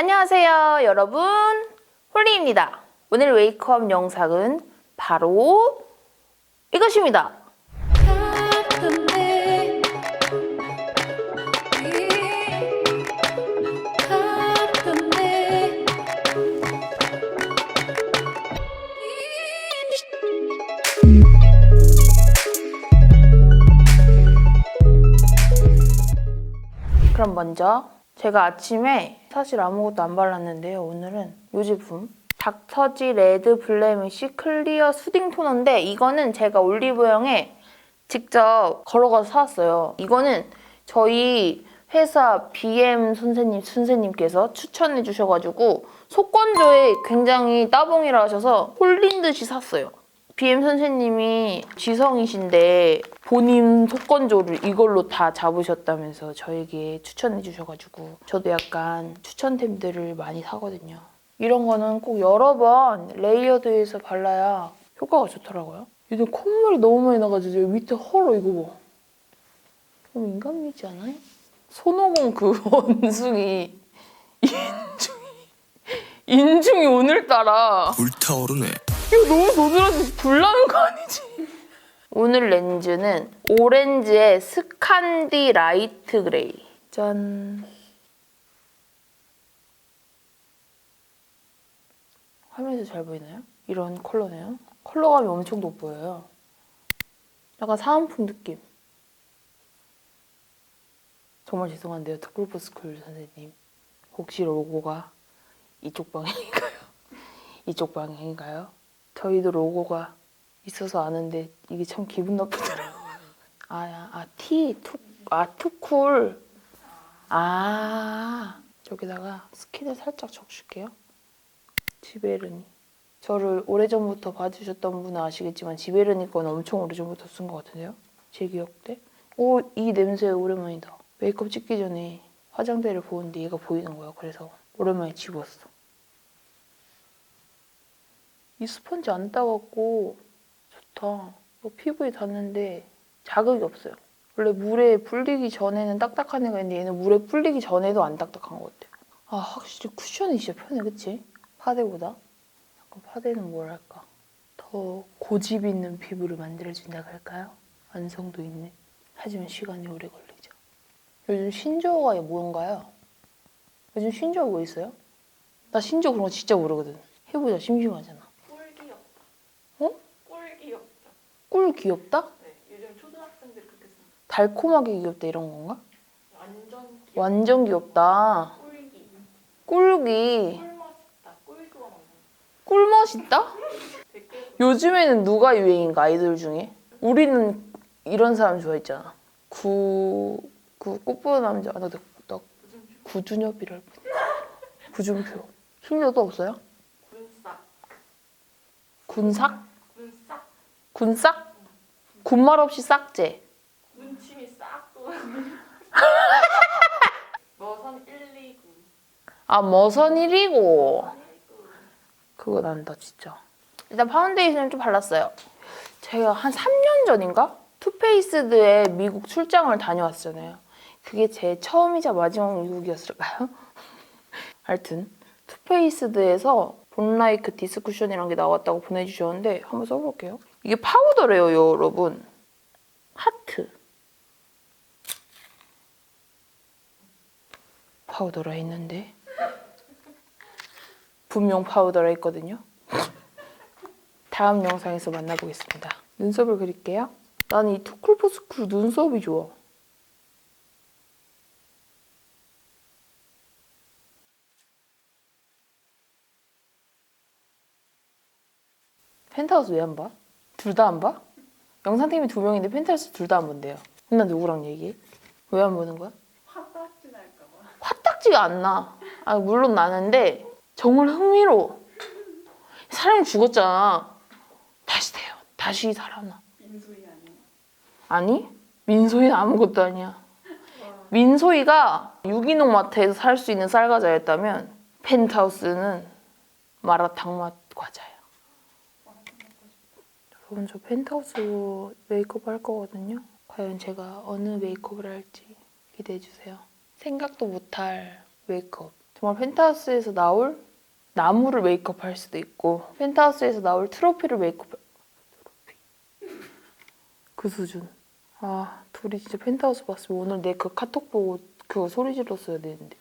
안녕하세요 여러분, 홀리입니다. 오늘 웨이크업 영상은 바로 이것입니다. 그럼 먼저 제가 아침에 사실 아무것도 안 발랐는데요. 오늘은 이 제품 닥터지 레드 블레미쉬 클리어 수딩 토너인데 이거는 제가 올리브영에 직접 걸어가서 사왔어요. 이거는 저희 회사 BM 선생님께서 추천해 주셔가지고 속건조에 굉장히 따봉이라 하셔서 홀린 듯이 샀어요. BM 선생님이 지성이신데 본인 속건조를 이걸로 다 잡으셨다면서 저에게 추천해 주셔가지고 저도 약간 추천템들을 많이 사거든요. 이런 거는 꼭 여러 번 레이어드해서 발라야 효과가 좋더라고요. 요즘 콧물이 너무 많이 나가지고 여기 밑에 헐어 이거 봐. 너무 인간미지 않아요? 손오공 그 원숭이 인중이 오늘따라 불타오르네. 이거 너무 도드라지 불나는 거 아니지? 오늘 렌즈는 오렌지의 스칸디 라이트 그레이. 짠. 화면에서 잘 보이나요? 이런 컬러네요. 컬러감이 엄청 돋보여요. 약간 사은품 느낌. 정말 죄송한데요, 투쿨포스쿨 선생님. 혹시 로고가 이쪽 방향인가요? 이쪽 방향인가요? 저희도 로고가 있어서 아는데 이게 참 기분 나쁘더라고요. 투쿨. 여기다가 스킨을 살짝 적줄게요. 지베르니. 저를 오래전부터 봐주셨던 분은 아시겠지만 지베르니 건 엄청 오래전부터 쓴 것 같은데요? 제 기억 때? 오, 이 냄새 오랜만이다. 메이크업 찍기 전에 화장대를 보는데 얘가 보이는 거야. 그래서 오랜만에 집었어. 이 스펀지 안 따갑고 좋다. 피부에 닿는데 자극이 없어요. 원래 물에 불리기 전에는 딱딱한 애가 있는데 얘는 물에 불리기 전에도 안 딱딱한 것 같아요. 확실히 쿠션이 진짜 편해, 그치? 파데보다. 약간 파데는 뭐랄까 더 고집 있는 피부를 만들어준다고 할까요? 완성도 있는. 하지만 시간이 오래 걸리죠. 요즘 신조어가 뭔가요? 요즘 신조어 뭐 있어요? 나 신조어 그런 거 진짜 모르거든. 해보자, 심심하잖아. 꿀 귀엽다. 어? 꿀 귀엽다. 꿀 귀엽다? 네, 요즘 초등학생들이 그렇게 쓰는 달콤하게 귀엽다 이런 건가? 완전 귀엽다. 완전 귀엽다. 꿀기. 꿀기. 꿀 맛있다. 꿀 좋아 먹는. 꿀 멋있다? 댓글 요즘에는 누가 유행인가, 아이돌 중에? 우리는 이런 사람 좋아했잖아. 꽃보다 남자. 나 구준엽이랄 뻔. 구준표. 신조도 없어요? 군싹. 군삭? 군싹. 군싹? 군말 없이 싹제. 군침이 싹 돌아. 머선 129. 머선 1이고. 129. 그거 난다 진짜. 일단 파운데이션을 좀 발랐어요. 제가 한 3년 전인가? 투페이스드에 미국 출장을 다녀왔잖아요. 그게 제 처음이자 마지막 미국이었을까요? 하여튼 투페이스드에서 본라이크 디스쿠션이라는 게 나왔다고 보내주셨는데 한번 써볼게요. 이게 파우더래요, 여러분. 하트. 파우더라 했는데 분명 파우더라 했거든요. 다음 영상에서 만나보겠습니다. 눈썹을 그릴게요. 나는 이 투쿨포스쿨 눈썹이 좋아. 펜트하우스 왜 안 봐? 둘 다 안 봐? 영상팀이 2명인데 펜트하우스 둘 다 안 본대요. 나 누구랑 얘기해? 왜 안 보는 거야? 화딱지 날까봐. 화딱지가 안 나. 물론 나는데 정말 흥미로워. 사람이 죽었잖아. 다시 돼요. 다시 살아나. 민소희 아니야? 아니? 민소희는 아무것도 아니야. 민소희가 유기농 마트에서 살 수 있는 쌀과자였다면 펜트하우스는 마라탕 맛 과자야. 여러분, 저 펜트하우스 메이크업 할 거거든요. 과연 제가 어느 메이크업을 할지 기대해주세요. 생각도 못할 메이크업 정말 펜트하우스에서 나올 나무를 메이크업 할 수도 있고 펜트하우스에서 나올 트로피를 메이크업 그 수준. 아, 둘이 진짜 펜트하우스 봤으면 오늘 내 그 카톡 보고 그거 소리 질렀어야 되는데.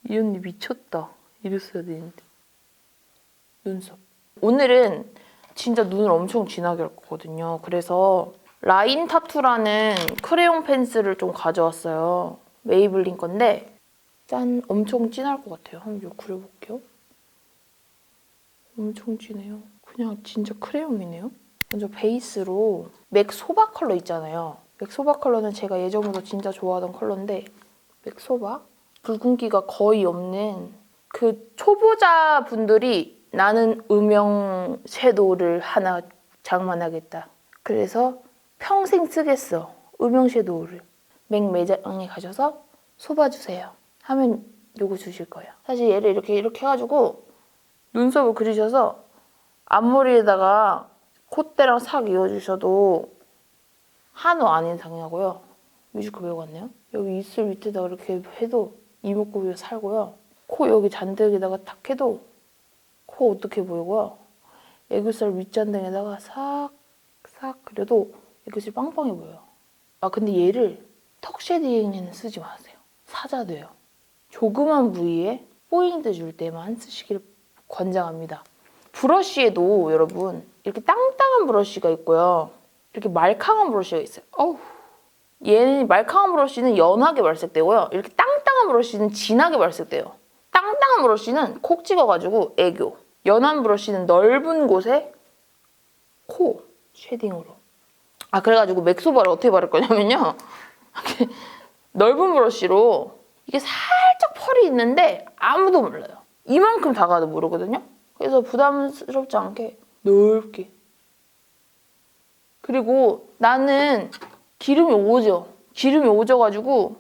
이 언니 미쳤다. 이랬어야 되는데. 눈썹. 오늘은 진짜 눈을 엄청 진하게 할 거거든요. 그래서 라인 타투라는 크레용 펜슬을 좀 가져왔어요. 메이블린 건데 짠! 엄청 진할 것 같아요. 한번 좀 그려볼게요. 엄청 진해요. 그냥 진짜 크레용이네요. 먼저 베이스로 맥 소바 컬러 있잖아요. 맥 소바 컬러는 제가 예전부터 진짜 좋아하던 컬러인데 맥 소바? 붉은기가 거의 없는 그 초보자분들이 나는 음영 섀도우를 하나 장만하겠다. 그래서 평생 쓰겠어. 음영 섀도우를. 맥 매장에 가셔서 소봐주세요. 하면 요거 주실 거예요. 사실 얘를 이렇게 해가지고 눈썹을 그리셔서 앞머리에다가 콧대랑 싹 이어주셔도 한우 안 이상하고요. 뮤지컬 배우 같네요. 여기 입술 밑에다가 이렇게 해도 이목구비가 살고요. 코 여기 잔등에다가 탁 해도 코 어떻게 보이고요. 애교살 윗잔등에다가 싹 그려도 애교살이 빵빵해 보여요. 아 근데 얘를 턱 쉐딩에는 쓰지 마세요. 사자돼요. 조그만 부위에 포인트 줄 때만 쓰시기를 권장합니다. 브러쉬에도 여러분 이렇게 땅땅한 브러쉬가 있고요. 이렇게 말캉한 브러쉬가 있어요. 어우. 얘는 말캉한 브러쉬는 연하게 발색되고요. 이렇게 땅땅한 브러쉬는 진하게 발색돼요. 땅땅한 브러쉬는 콕 찍어가지고 애교. 연한 브러쉬는 넓은 곳에 코 쉐딩으로. 아 그래가지고 맥소바를 어떻게 바를 거냐면요. 넓은 브러쉬로 이게 살짝 펄이 있는데 아무도 몰라요. 이만큼 다가도 모르거든요. 그래서 부담스럽지 않게 넓게. 그리고 나는 기름이 오죠. 기름이 오져가지고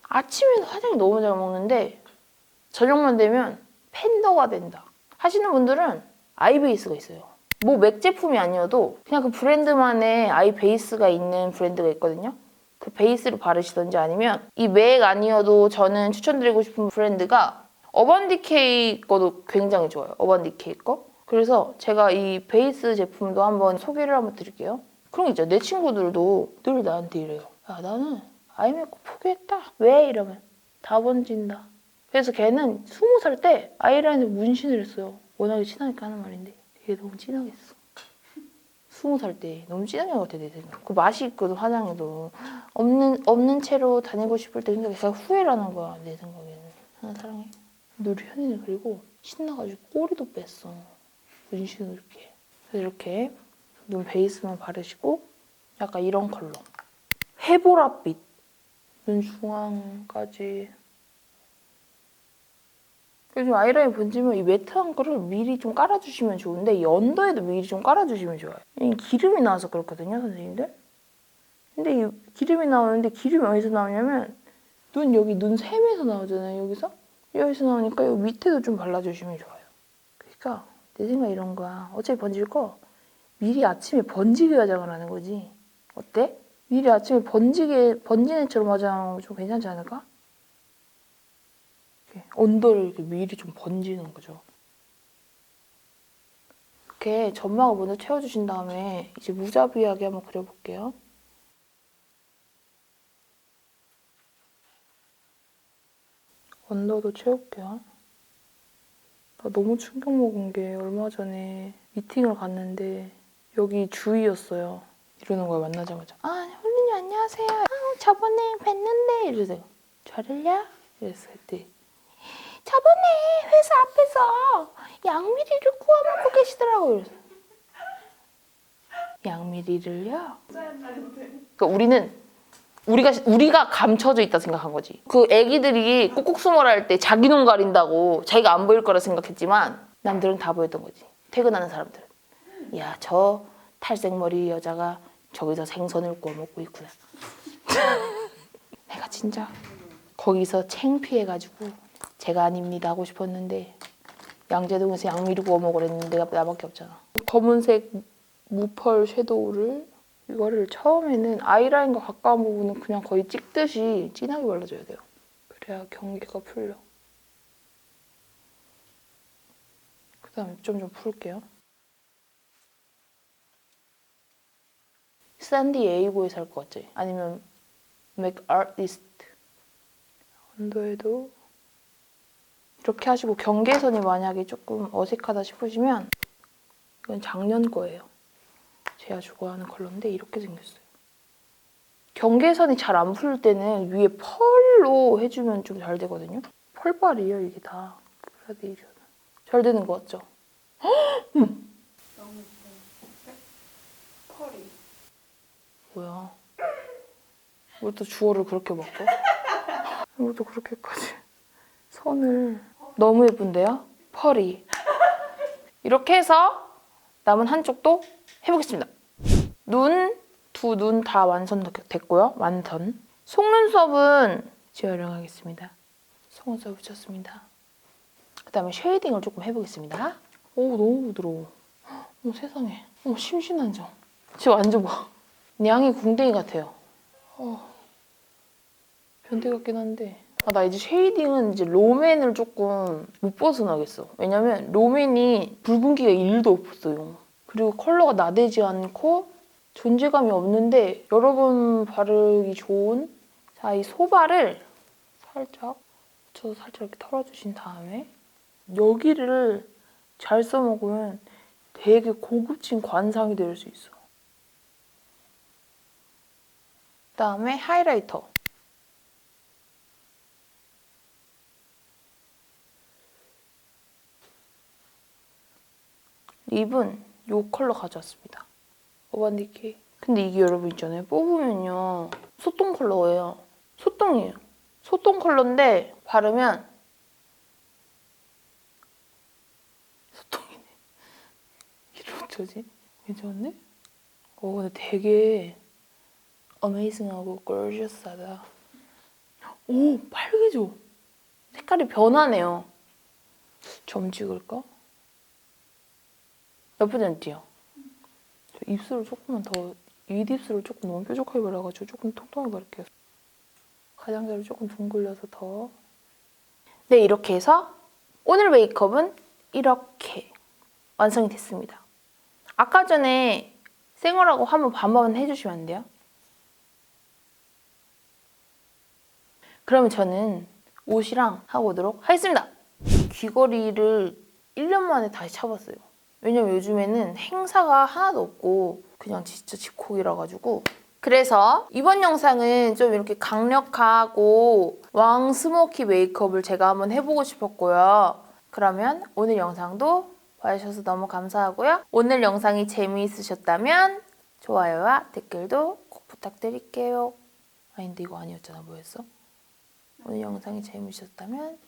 아침에는 화장이 너무 잘 먹는데 저녁만 되면 팬더가 된다 하시는 분들은 아이 베이스가 있어요. 뭐 맥 제품이 아니어도 그냥 그 브랜드만의 아이 베이스가 있는 브랜드가 있거든요. 그 베이스를 바르시던지 아니면 이 맥 아니어도 저는 추천드리고 싶은 브랜드가 어반디케이 거도 굉장히 좋아요. 어반디케이 거. 그래서 제가 이 베이스 제품도 한번 소개를 한번 드릴게요. 그런 거 있죠. 내 친구들도 늘 나한테 이래요. 야 나는 아이 메이크업 포기했다. 왜? 이러면 다 번진다. 그래서 걔는 20살 때 아이라인에 문신을 했어요. 워낙에 친하니까 하는 말인데 되게 너무 진하게 했어. 20살 때 너무 진하게 한 것 같아 내 생각. 그 맛이 있거든 화장에도. 없는 채로 다니고 싶을 때 근데 걔가 후회를 하는 거야 내 생각에는. 하나 사랑해. 우리 현이는 그리고 신나가지고 꼬리도 뺐어. 문신을 이렇게. 그래서 이렇게 눈 베이스만 바르시고 약간 이런 컬러. 해보랏빛. 눈 중앙까지. 요즘 아이라인 번지면 이 매트한 거를 미리 좀 깔아주시면 좋은데 이 언더에도 미리 좀 깔아주시면 좋아요. 이 기름이 나와서 그렇거든요, 선생님들. 근데 이 기름이 나오는데 기름이 어디서 나오냐면 눈 여기 눈 샘에서 나오잖아요, 여기서 나오니까 여기 밑에도 좀 발라주시면 좋아요. 그러니까 내 생각 이런 거야. 어차피 번질 거 미리 아침에 번지게 화장을 하는 거지. 어때? 미리 아침에 번진 애처럼 화장하면 좀 괜찮지 않을까? 이렇게 언더를 이렇게 미리 좀 번지는 거죠. 이렇게 점막을 먼저 채워주신 다음에 이제 무자비하게 한번 그려볼게요. 언더도 채울게요. 나 너무 충격 먹은 게 얼마 전에 미팅을 갔는데 여기 주희였어요. 이러는 거야 만나자마자. 아 홀리님 안녕하세요. 아, 저번에 뵀는데 이러세요. 잘했냐? 이랬어 그때. 저번에 회사 앞에서 양미리를 구워 먹고 계시더라고요. 이래서. 양미리를요? 그러니까 우리가 감춰져 있다 생각한 거지. 그 애기들이 꾹꾹 숨어라 할 때 자기 눈 가린다고 자기가 안 보일 거라 생각했지만 남들은 다 보였던 거지. 퇴근하는 사람들은. 야, 저 탈색머리 여자가 저기서 생선을 구워 먹고 있구나. 내가 진짜 거기서 창피해가지고 제가 아닙니다 하고 싶었는데 양재동에서 양미리 구워 먹으랬는데 내가 나밖에 없잖아. 검은색 무펄 섀도우를 이거를 처음에는 아이라인과 가까운 부분은 그냥 거의 찍듯이 진하게 발라줘야 돼요. 그래야 경계가 풀려. 그다음에 좀 풀게요. 샌디에이고에 살 것 같지? 아니면 맥아티스트 언더에도 이렇게 하시고 경계선이 만약에 조금 어색하다 싶으시면 이건 작년 거예요. 제가 좋아하는 컬러인데 이렇게 생겼어요. 경계선이 잘 안 풀릴 때는 위에 펄로 해주면 좀 잘 되거든요. 펄발이에요 이게 다. 그라데이션은. 잘 되는 거 같죠? 너무 예뻐. 펄이. 뭐야. 왜 또 주어를 그렇게 바꿔? 왜 또 그렇게까지. 선을. 너무 예쁜데요? 펄이. 이렇게 해서 남은 한쪽도 해보겠습니다. 두 눈 다 완성됐고요. 완성. 속눈썹은 재활용하겠습니다. 속눈썹 붙였습니다. 그 다음에 쉐이딩을 조금 해보겠습니다. 오, 너무 부드러워. 어머, 세상에. 어머, 심신한정. 지금 만져봐. 냥이 궁뎅이 같아요. 변태 같긴 한데. 아, 나 이제 쉐이딩은 이제 롬앤을 조금 못 벗어나겠어. 왜냐면 롬앤이 붉은기가 1도 없어요. 그리고 컬러가 나대지 않고 존재감이 없는데 여러분 바르기 좋은 자, 이 소발을 살짝 붙여서 살짝 이렇게 털어주신 다음에 여기를 잘 써먹으면 되게 고급진 관상이 될 수 있어. 그다음에 하이라이터. 립은 이 컬러 가져왔습니다. 어반디키. 근데 이게 여러분 있잖아요. 뽑으면요. 소똥 컬러예요. 소똥이에요. 소똥 컬러인데 바르면 소똥이네. 이걸 어쩌지? 괜찮네? 근데 되게 어메이징하고 gorgeous하다. 오, 빨개져. 색깔이 변하네요. 점 찍을까? 나쁘지 않지요? 저 입술을 조금만 더, 윗입술을 조금 너무 뾰족하게 발라가지고 조금 통통하게 바를게요. 가장자리를 조금 둥글려서 더. 네, 이렇게 해서 오늘 메이크업은 이렇게 완성이 됐습니다. 아까 전에 생얼하고 한번 반반 해주시면 안 돼요? 그러면 저는 옷이랑 하고 오도록 하겠습니다. 귀걸이를 1년 만에 다시 차봤어요. 왜냐면 요즘에는 행사가 하나도 없고 그냥 진짜 집콕이라 가지고. 그래서 이번 영상은 좀 이렇게 강력하고 왕 스모키 메이크업을 제가 한번 해보고 싶었고요. 그러면 오늘 영상도 봐주셔서 너무 감사하고요. 오늘 영상이 재미있으셨다면 좋아요와 댓글도 꼭 부탁드릴게요. 아니 근데 이거 아니었잖아. 뭐였어? 오늘 영상이 재미있었다면